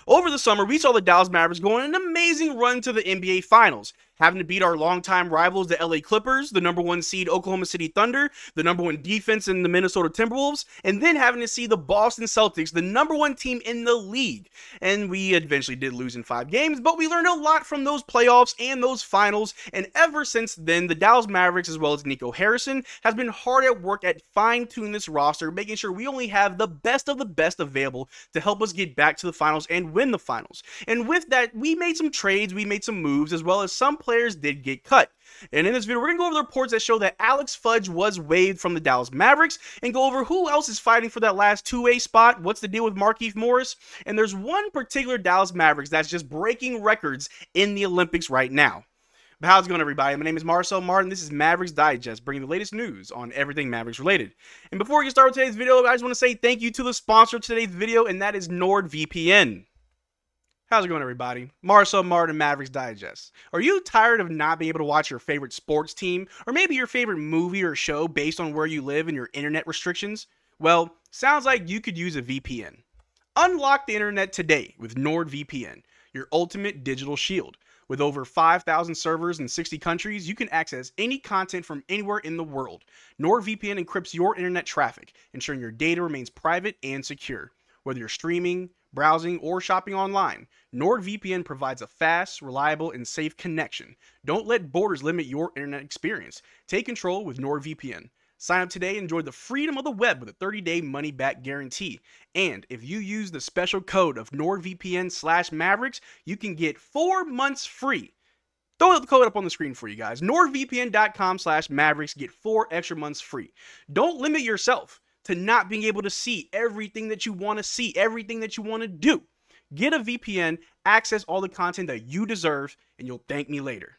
Over the summer, we saw the Dallas Mavericks go on an amazing run to the NBA Finals, having to beat our longtime rivals, the LA Clippers, the #1 seed Oklahoma City Thunder, the #1 defense in the Minnesota Timberwolves, and then having to see the Boston Celtics, the #1 team in the league. And we eventually did lose in 5 games, but we learned a lot from those playoffs and those finals, and ever since then, the Dallas Mavericks, as well as Nico Harrison, has been hard at work at fine-tuning this roster, making sure we only have the best of the best available to help us get back to the finals and win the finals. And with that, we made some trades, we made some moves, as well as some players did get cut. And in this video, we're going to go over the reports that show that Alex Fudge was waived from the Dallas Mavericks and go over who else is fighting for that last 2A spot, what's the deal with Markieff Morris, and there's one particular Dallas Mavericks that's just breaking records in the Olympics right now. But how's it going, everybody? My name is Marcel Martin. This is Mavs Digest, bringing the latest news on everything Mavericks related. And before we get started with today's video, I just want to say thank you to the sponsor of today's video, and that is NordVPN. How's it going, everybody? Marcel Martin, Mavs Digest. Are you tired of not being able to watch your favorite sports team, or maybe your favorite movie or show based on where you live and your internet restrictions? Well, sounds like you could use a VPN. Unlock the internet today with NordVPN, your ultimate digital shield. With over 5,000 servers in 60 countries, you can access any content from anywhere in the world. NordVPN encrypts your internet traffic, ensuring your data remains private and secure. Whether you're streaming, browsing, or shopping online, NordVPN provides a fast, reliable, and safe connection. Don't let borders limit your internet experience. Take control with NordVPN. Sign up today and enjoy the freedom of the web with a 30-day money-back guarantee. And if you use the special code of NordVPN/Mavericks, you can get 4 months free. Throw the code up on the screen for you guys. NordVPN.com/Mavericks. Get 4 extra months free. Don't limit yourself to not being able to see everything that you want to see, everything that you want to do. Get a VPN, access all the content that you deserve, and you'll thank me later.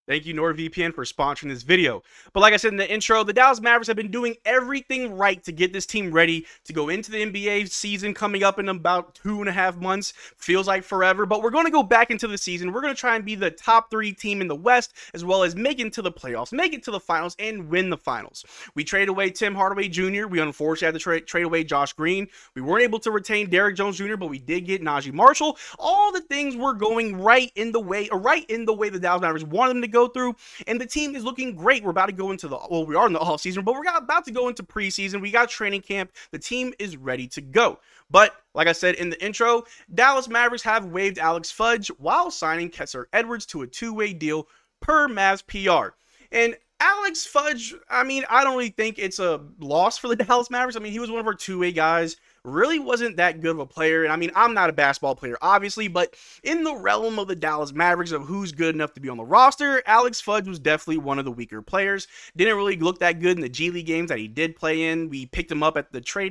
Thank you, NordVPN, for sponsoring this video. But like I said in the intro, the Dallas Mavericks have been doing everything right to get this team ready to go into the NBA season coming up in about 2.5 months. Feels like forever, but we're going to go back into the season. We're going to try and be the top 3 team in the West, as well as make it to the playoffs, make it to the finals, and win the finals. We traded away Tim Hardaway Jr. We unfortunately had to trade away Josh Green. We weren't able to retain Derrick Jones Jr., but we did get Najee Marshall. All the things were going right in the way the Dallas Mavericks wanted them to go through, and the team is looking great. We're about to go into we are in the off season, but we're about to go into preseason. We got training camp. The team is ready to go. But like I said in the intro, Dallas Mavericks have waived Alex Fudge while signing Kessler Edwards to a 2-way deal per Mavs PR. And Alex Fudge, I mean, I don't really think it's a loss for the Dallas Mavericks. I mean, he was one of our 2-way guys. Really wasn't that good of a player. And I mean, I'm not a basketball player, obviously, but in the realm of the Dallas Mavericks of who's good enough to be on the roster, Alex Fudge was definitely one of the weaker players. Didn't really look that good in the G League games that he did play in. We picked him up at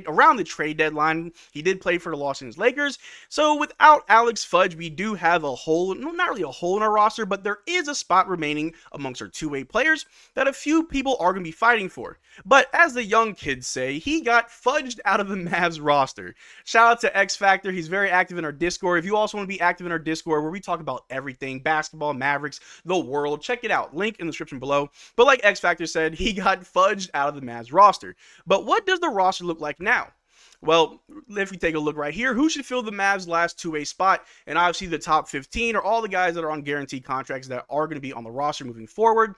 around the trade deadline. He did play for the Los Angeles Lakers. So without Alex Fudge, we do have a hole, not really a hole in our roster, but there is a spot remaining amongst our 2-way players that a few people are going to be fighting for. But as the young kids say, he got fudged out of the Mavs roster. Shout out to X Factor. He's very active in our Discord. If you also want to be active in our Discord, where we talk about everything basketball, Mavericks, the world, check it out. Link in the description below. But like X Factor said, he got fudged out of the Mavs roster. But what does the roster look like now? Well, if we take a look right here, who should fill the Mavs' last 2-way spot? And obviously the top 15 are all the guys that are on guaranteed contracts that are going to be on the roster moving forward.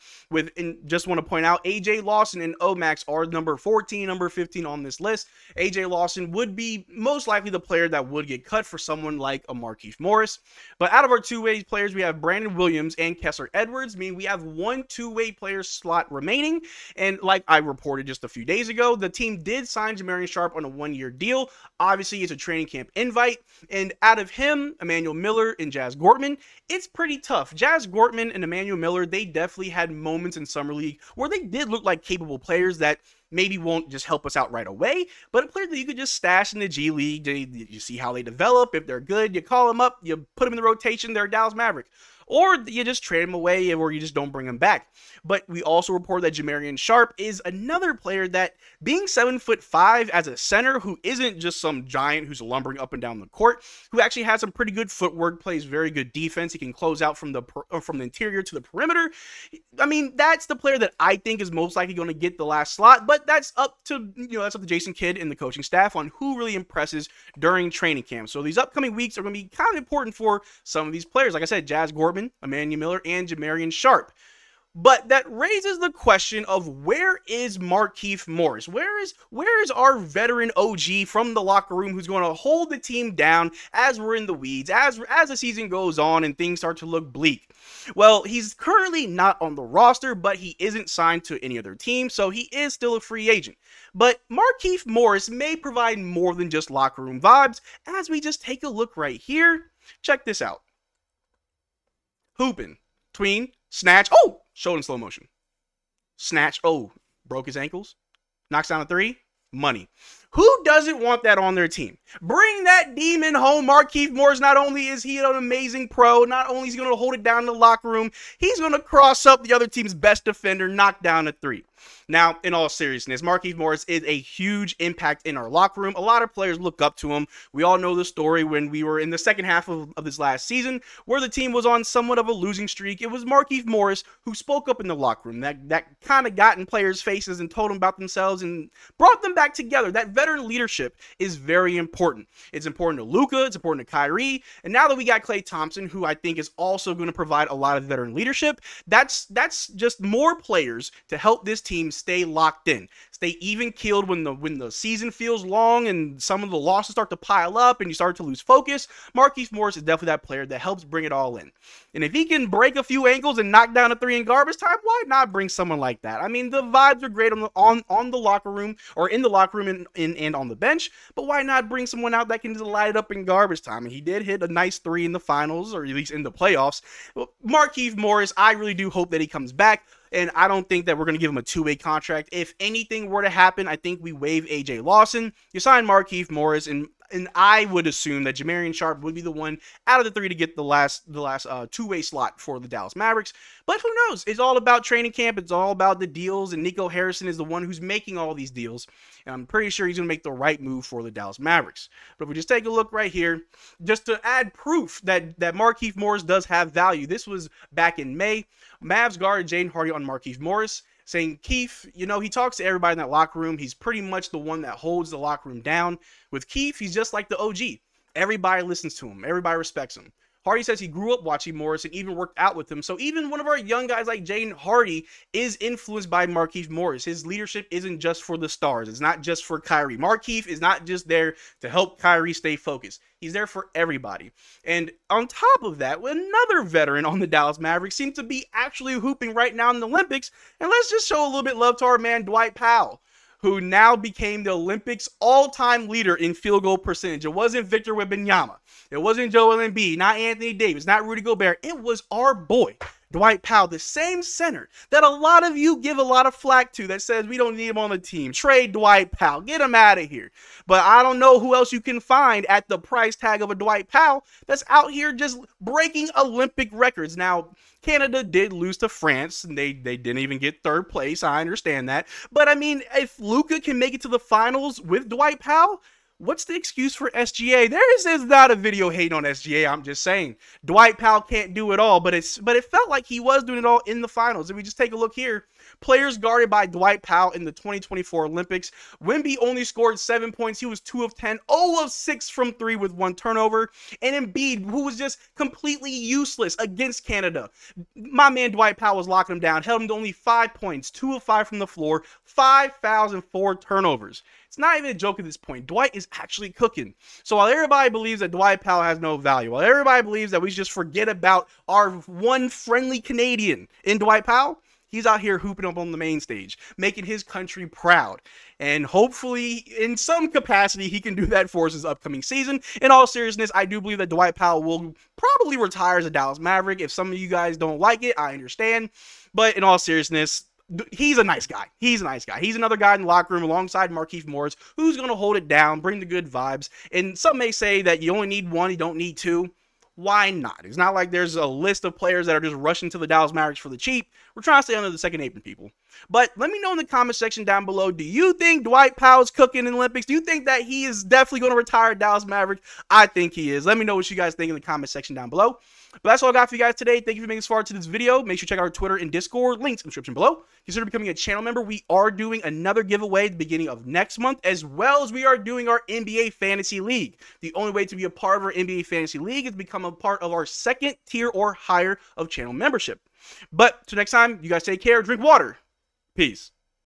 Just want to point out, AJ Lawson and Omax are number 14, number 15 on this list. AJ Lawson would be most likely the player that would get cut for someone like a Markieff Morris. But out of our 2-way players, we have Brandon Williams and Kessler Edwards, meaning we have 1 2-way player slot remaining. And like I reported just a few days ago, the team did sign Jamarian Sharp on a 1-year deal. Obviously, it's a training camp invite, and out of him, Emmanuel Miller and Jazz Gortman, it's pretty tough. Jazz Gortman and Emmanuel Miller, they definitely had moments in Summer League where they did look like capable players that maybe won't just help us out right away, but a player that you could just stash in the G League. You see how they develop. If they're good, you call them up, you put them in the rotation, they're a Dallas Maverick. or you just trade him away or you just don't bring him back. But we also report that Jamarian Sharp is another player that, being 7'5" as a center who isn't just some giant who's lumbering up and down the court, who actually has some pretty good footwork, plays very good defense. He can close out from the interior to the perimeter. I mean, that's the player that I think is most likely going to get the last slot, but that's up to, that's up to Jason Kidd and the coaching staff on who really impresses during training camp. So these upcoming weeks are going to be kind of important for some of these players. Like I said, Jazz Gortman, Emmanuel Miller, and Jamarian Sharp. But that raises the question of, where is Markieff Morris? Where is our veteran OG from the locker room who's going to hold the team down as we're in the weeds, as the season goes on and things start to look bleak? Well, he's currently not on the roster, but he isn't signed to any other team, so he is still a free agent. But Markieff Morris may provide more than just locker room vibes, as we just take a look right here. Check this out. Hooping, tween, snatch. Oh! Showed in slow motion. Snatch. Oh, broke his ankles. Knocks down a three. Money. Who doesn't want that on their team? Bring that demon home. Markieff Morris, not only is he an amazing pro, not only is he going to hold it down in the locker room, he's going to cross up the other team's best defender, knock down a three. Now, in all seriousness, Markieff Morris is a huge impact in our locker room. A lot of players look up to him. We all know the story when we were in the second half of this last season, where the team was on somewhat of a losing streak. It was Markieff Morris who spoke up in the locker room. That kind of got in players' faces and told them about themselves and brought them back together. That veteran leadership is very important. It's important to Luka, it's important to Kyrie, and now that we got Klay Thompson, who I think is also going to provide a lot of veteran leadership, that's just more players to help this team stay locked in, stay even-keeled when the season feels long and some of the losses start to pile up and you start to lose focus. Markieff Morris is definitely that player that helps bring it all in. And if he can break a few ankles and knock down a three in garbage time, why not bring someone like that? I mean, the vibes are great on the locker room, or in the locker room and on the bench, but why not bring someone out that can just light it up in garbage time? And he did hit a nice three in the finals, or at least in the playoffs. Well, Markieff Morris, I really do hope that he comes back. And I don't think that we're going to give him a two-way contract. If anything were to happen, I think we waive A.J. Lawson. You sign Markieff Morris, and I would assume that Jamarian Sharp would be the one out of the three to get the last two-way slot for the Dallas Mavericks. But who knows? It's all about training camp. It's all about the deals, and Nico Harrison is the one who's making all these deals. And I'm pretty sure he's going to make the right move for the Dallas Mavericks. But if we just take a look right here, just to add proof that Markieff Morris does have value, this was back in May. Mavs guard Jaden Hardy on Markieff Morris, saying, Keith, he talks to everybody in that locker room. He's pretty much the one that holds the locker room down. With Keith, he's just like the OG. Everybody listens to him. Everybody respects him. Hardy says he grew up watching Morris and even worked out with him. So even one of our young guys like Jaden Hardy is influenced by Markieff Morris. His leadership isn't just for the stars. It's not just for Kyrie. Markieff is not just there to help Kyrie stay focused. He's there for everybody. And on top of that, another veteran on the Dallas Mavericks seems to be actually hooping right now in the Olympics. And let's just show a little bit of love to our man Dwight Powell, who now became the Olympics all-time leader in field goal percentage. It wasn't Victor Wembanyama. It wasn't Joel Embiid, not Anthony Davis, not Rudy Gobert. It was our boy, Dwight Powell, the same center that a lot of you give a lot of flack to, that says we don't need him on the team. Trade Dwight Powell. Get him out of here. But I don't know who else you can find at the price tag of a Dwight Powell that's out here just breaking Olympic records. Now, Canada did lose to France, and they didn't even get third place. I understand that. But, I mean, if Luka can make it to the finals with Dwight Powell, what's the excuse for SGA? There is not a video hating on SGA. I'm just saying Dwight Powell can't do it all, but it felt like he was doing it all in the finals. If we just take a look here, players guarded by Dwight Powell in the 2024 Olympics. Wemby only scored 7 points. He was 2 of 10, 0 of 6 from 3 with 1 turnover. And Embiid, who was just completely useless against Canada. My man Dwight Powell was locking him down, held him to only 5 points, 2 of 5 from the floor, 5 fouls and 4 turnovers. It's not even a joke at this point. Dwight is actually cooking. So while everybody believes that Dwight Powell has no value, while everybody believes that we should just forget about our one friendly Canadian in Dwight Powell, he's out here hooping up on the main stage, making his country proud. And hopefully, in some capacity, he can do that for us this upcoming season. In all seriousness, I do believe that Dwight Powell will probably retire as a Dallas Maverick. If some of you guys don't like it, I understand. But in all seriousness, he's a nice guy. He's a nice guy. He's another guy in the locker room alongside Markieff Morris who's going to hold it down, bring the good vibes. And some may say that you only need one, you don't need two. why not? It's not like there's a list of players that are just rushing to the Dallas Mavericks for the cheap. We're trying to stay under the second apron, people. But let me know in the comment section down below, do you think Dwight Powell's cooking in the Olympics? Do you think that he is definitely going to retire Dallas Maverick? I think he is. Let me know what you guys think in the comment section down below. But that's all I got for you guys today. Thank you for making this far to this video. Make sure to check out our Twitter and Discord. Links in the description below. Consider becoming a channel member. We are doing another giveaway at the beginning of next month, as well as we are doing our NBA Fantasy League. The only way to be a part of our NBA Fantasy League is to become a part of our second tier or higher of channel membership. But till next time, you guys take care, drink water. Peace.